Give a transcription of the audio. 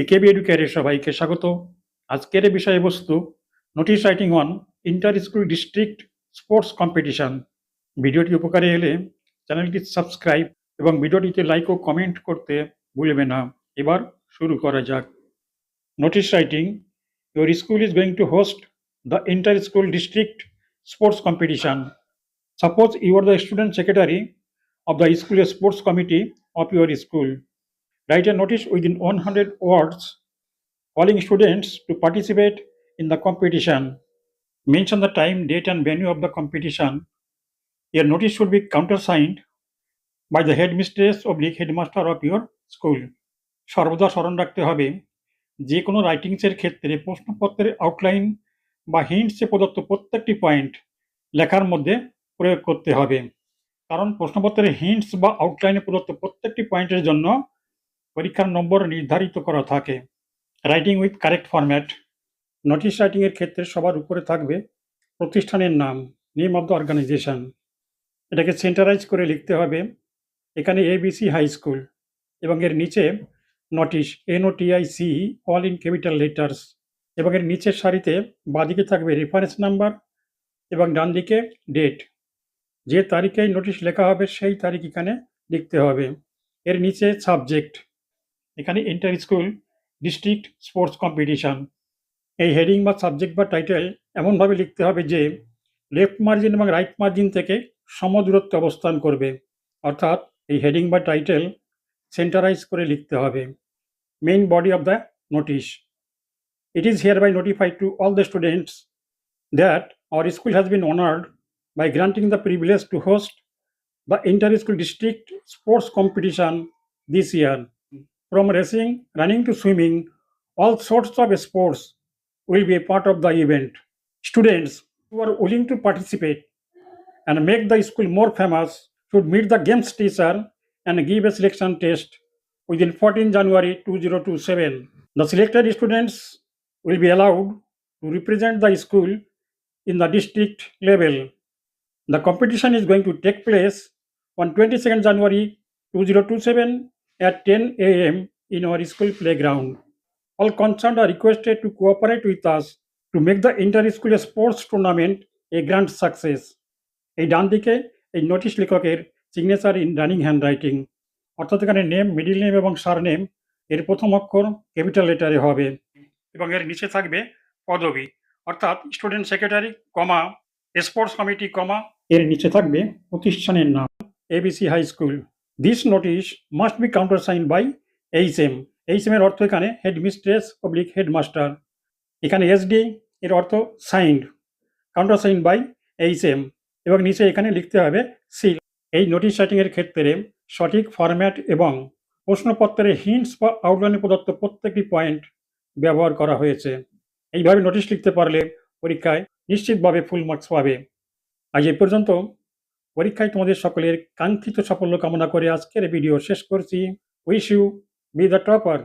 PKb এডুকেয়ারে সবাইকে স্বাগত। আজকের বিষয়বস্তু notice writing on inter school district sports competition. ভিডিওটি উপকারে এলে চ্যানেলটি সাবস্ক্রাইব এবং ভিডিওটিতে লাইক ও কমেন্ট করতে ভুলবে না। এবার শুরু করা যাক। Notice writing, your school is going to host the inter school district sports competition. Suppose you are the student secretary of the school sports committee of your school. Write a notice within 100 words calling students to participate in the competition. Mention the time, date, and venue of the competition. Your notice should be countersigned by the headmistress or headmaster of your school. সর্বদা স্মরণ রাখতে হবে, যে কোনো রাইটিংসের ক্ষেত্রে প্রশ্নপত্রের outline বা হিন্টসে প্রদত্ত প্রত্যেকটি পয়েন্ট লেখার মধ্যে প্রয়োগ করতে হবে। কারণ প্রশ্নপত্রের হিন্টস বা আউটলাইনে প্রদত্ত প্রত্যেকটি পয়েন্টের জন্য পরীক্ষার নম্বর নির্ধারিত করা থাকে। Writing with correct format. Notice রাইটিংয়ের ক্ষেত্রে সবার উপরে থাকবে প্রতিষ্ঠানের নাম, নেম অফ দ্য অর্গানাইজেশন। এটাকে সেন্টারাইজ করে লিখতে হবে। এখানে ABC হাই স্কুল এবং এর নিচে notice, NOTIC, all in capital letters, এবং এর নিচের সারিতে বাঁদিকে থাকবে রেফারেন্স নাম্বার এবং ডান দিকে ডেট। যে তারিখে নোটিশ লেখা হবে সেই তারিখ এখানে লিখতে হবে। এর নিচে সাবজেক্ট, এখানে inter school district sports competition. এই হেডিং বা সাবজেক্ট বা টাইটেল এমনভাবে লিখতে হবে যে লেফট মার্জিন এবং রাইট মার্জিন থেকে সমদূরত্বে অবস্থান করবে, অর্থাৎ এই হেডিং বা টাইটেল সেন্টারাইজ করে লিখতে হবে। Main body of the notice, it is hereby notified to all the students that our school has been honored by granting the privilege to host the inter-school district sports competition this year. From racing, running to swimming, all sorts of sports will be a part of the event. Students who are willing to participate and make the school more famous should meet the games teacher and give a selection test within 14 January 2027. The selected students will be allowed to represent the school in the district level. The competition is going to take place on 22nd January 2027 at 10 a.m. in our school playground. All concerned are requested to cooperate with us to make the inter-school sports tournament a grand success. এই ডান দিকে এই notice লেখকের signature in running hand writing, অর্থাৎ এখানে name, middle name এবং surname এর প্রথম অক্ষর ক্যাপিটাল লেটারে হবে এবং এর নিচে থাকবে পদবি, অর্থাৎ student secretary, comma sports committee, comma এর নিচে থাকবে প্রতিষ্ঠানের নাম, ABC high school. This notice must be countersigned by HM। HM এর অর্থ এখানে হেডমিস্ট্রেস অবলিক হেডমাস্টার। এখানে SD এর অর্থ সাইন্ড, কাউন্টারসাইন্ড বাই HM, এবং নিচে এখানে লিখতে হবে সিল। এই নোটিশ রাইটিংয়ের ক্ষেত্রে সঠিক ফরম্যাট এবং প্রশ্নপত্রের হিন্টস বা আউটলাইনে প্রদত্ত প্রত্যেকটি পয়েন্ট ব্যবহার করা হয়েছে। এইভাবে নোটিশ লিখতে পারলে পরীক্ষায় নিশ্চিতভাবে ফুল মার্কস পাবে। আজ এ পর্যন্ত। পরীক্ষায় তোমাদের সকলের কাঙ্ক্ষিত সাফল্য কামনা করে আজকের ভিডিও শেষ করছি। Wish you be the topper.